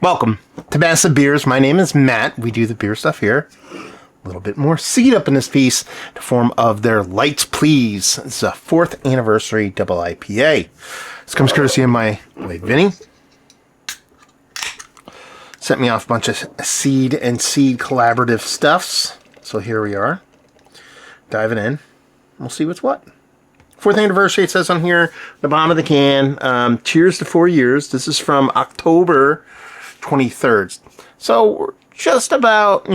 Welcome to Massive Beers. My name is Matt. We do the beer stuff here. A little bit more seed up in this piece to form of their Lights Please. It's a 4th anniversary double IPA. This comes courtesy of my boy Vinny. Sent me off a bunch of seed and seed collaborative stuffs. So here we are. Diving in. We'll see what's what. 4th anniversary, it says on here, the bottom of the can. Cheers to 4 years. This is from October 23rd. So we're just about,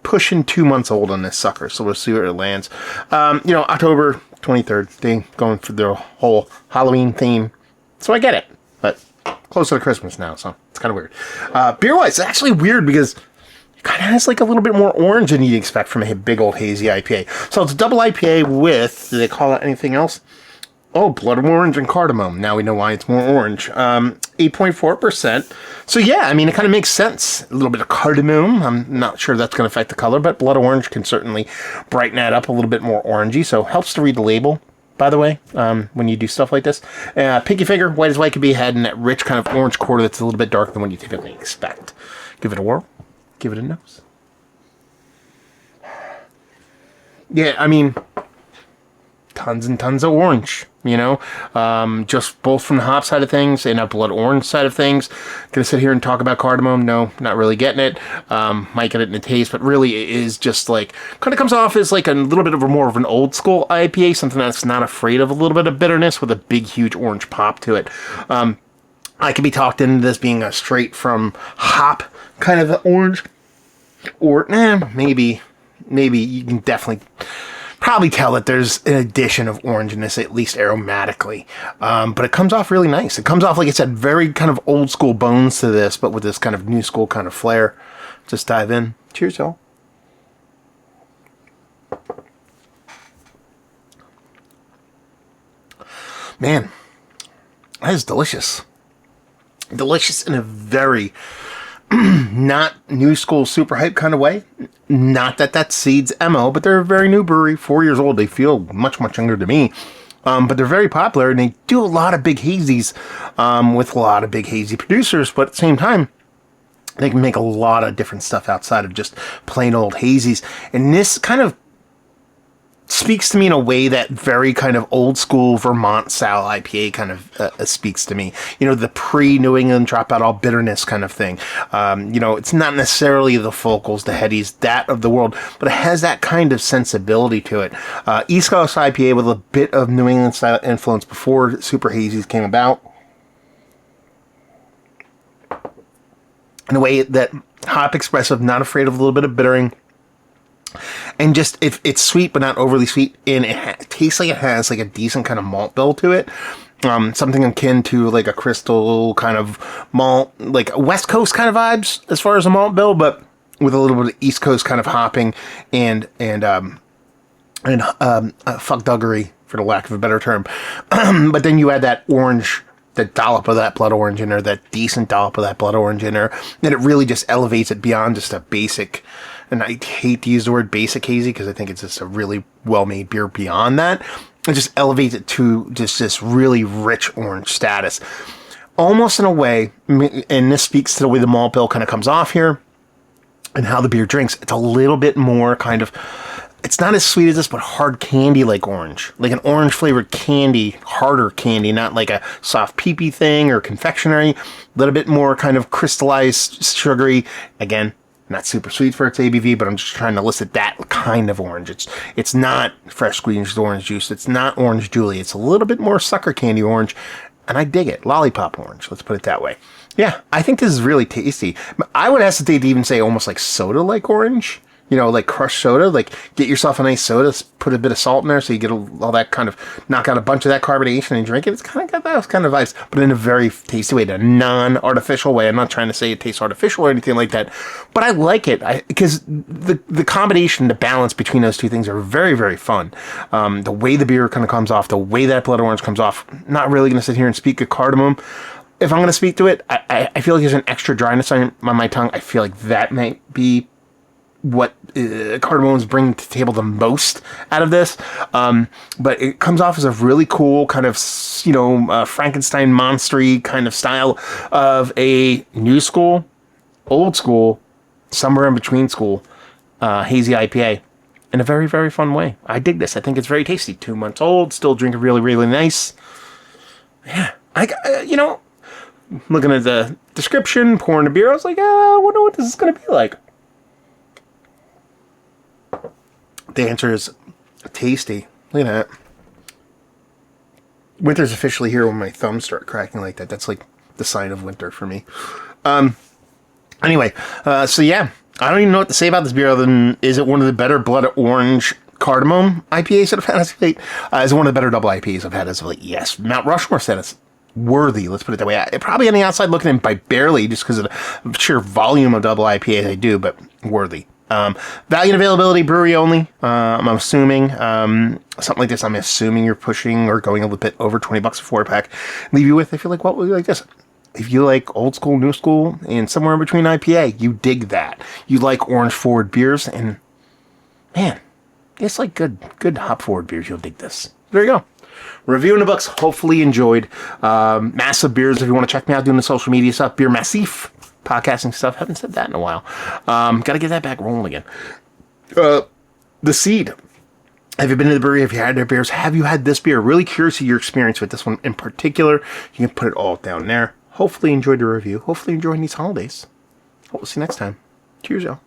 pushing 2 months old on this sucker. So we'll see where it lands. October 23rd. They going for their whole Halloween theme. So I get it. But closer to Christmas now, so it's kind of weird. Beer-wise, it's actually weird because it kind of has like a little bit more orange than you'd expect from a big old hazy IPA. So it's a double IPA with, do they call it anything else? Oh, blood orange and cardamom. Now we know why it's more orange. 8.4%. So yeah, I mean, it kind of makes sense. A little bit of cardamom. I'm not sure that's going to affect the color, but blood orange can certainly brighten that up a little bit more orangey. So helps to read the label, by the way, when you do stuff like this. Pinky finger, white as white could be had in that rich kind of orange quarter that's a little bit darker than what you typically expect. Give it a whirl. Give it a nose. Yeah, I mean, tons and tons of orange, just both from the hop side of things and a blood orange side of things. Gonna sit here and talk about cardamom? No, not really getting it. Might get it in the taste, but really it is just like, kind of comes off as like a little bit of more of an old school IPA, something that's not afraid of a little bit of bitterness with a big, huge orange pop to it. I could be talked into this being a straight from hop kind of orange, or maybe you can definitely probably tell that there's an addition of orange in this, at least aromatically. But it comes off really nice. It comes off, like I said, very kind of old school bones to this, but with this kind of new school kind of flair. Just dive in. Cheers, y'all. Man, that is delicious. Delicious in a very not new school super hype kind of way. Not that that's Seed's MO, but they're a very new brewery, 4 years old. They feel much, much younger to me. But they're very popular, and they do a lot of big hazies with a lot of big hazy producers, but at the same time, they can make a lot of different stuff outside of just plain old hazies. And this kind of speaks to me in a way that very kind of old school Vermont style IPA kind of speaks to me. The pre-New England drop out all bitterness kind of thing. It's not necessarily the Focals, the Headies, that of the world, but it has that kind of sensibility to it. East Coast IPA with a bit of New England style influence before Super Hazies came about. In a way that hop expressive, not afraid of a little bit of bittering. And just, if it's sweet, but not overly sweet, and it tastes like it has like a decent kind of malt bill to it. Something akin to like a crystal kind of malt, like West Coast kind of vibes as far as a malt bill, but with a little bit of East Coast kind of hopping and fuckduggery, for the lack of a better term. But then you add that orange, that dollop of that blood orange in there, that decent dollop of that blood orange in there, and it really just elevates it beyond just a basic. And I hate to use the word basic hazy because I think it's just a really well-made beer beyond that. It just elevates it to just this really rich orange status. Almost in a way, and this speaks to the way the malt bill kind of comes off here and how the beer drinks. It's a little bit more kind of, it's not as sweet as this, but hard candy like orange. Like an orange-flavored candy, harder candy, not like a soft peepee thing or confectionery. A little bit more kind of crystallized, sugary. Again, not super sweet for its ABV, but I'm just trying to elicit that kind of orange. It's not fresh squeezed orange juice. It's not orange Julie. It's a little bit more sucker candy orange, and I dig it. Lollipop orange, let's put it that way. Yeah, I think this is really tasty. I would hesitate to even say almost like soda-like orange. Like crushed soda, like get yourself a nice soda, put a bit of salt in there so you get all that kind of, knock out a bunch of that carbonation and drink it. It's kind of got those kind of vibes, but in a very tasty way, in a non-artificial way. I'm not trying to say it tastes artificial or anything like that, but I like it because the combination, the balance between those two things are very, very fun. The way the beer kind of comes off, the way that blood orange comes off, not really going to sit here and speak of cardamom. If I'm going to speak to it, I feel like there's an extra dryness on my tongue. I feel like that might be what cardamoms bring to the table the most out of this. But it comes off as a really cool kind of, Frankenstein monstery kind of style of a new school, old school, somewhere in between school, hazy IPA in a very, very fun way. I dig this. I think it's very tasty. 2 months old, still drinking really, really nice. Yeah. Looking at the description, pouring the beer, I was like, I wonder what this is going to be like. The answer is tasty. Look at that. Winter's officially here when my thumbs start cracking like that. That's like the sign of winter for me. Anyway, so yeah, I don't even know what to say about this beer other than, is it one of the better blood orange cardamom IPAs that I've had as of late? Is it one of the better double IPAs I've had as of late? Yes. Mount Rushmore said it's worthy, let's put it that way. Probably on the outside looking in by barely, just because of the sheer volume of double IPAs I do, but worthy. Value and availability, brewery only. I'm assuming something like this. I'm assuming you're pushing or going a little bit over $20 a 4-pack. Leave you with, if you like, what would you like this? If you like old school, new school, and somewhere in between IPA, you dig that. You like orange forward beers, and man, it's like good hop forward beers. You'll dig this. There you go. Review in the books. Hopefully enjoyed. Massive Beers, if you want to check me out doing the social media stuff. Beer Massif. Podcasting stuff. Haven't said that in a while. Got to get that back rolling again. The Seed. Have you been to the brewery? Have you had their beers? Have you had this beer? Really curious of your experience with this one in particular. You can put it all down there. Hopefully enjoyed the review. Hopefully enjoying these holidays. Hope we'll see you next time. Cheers, y'all.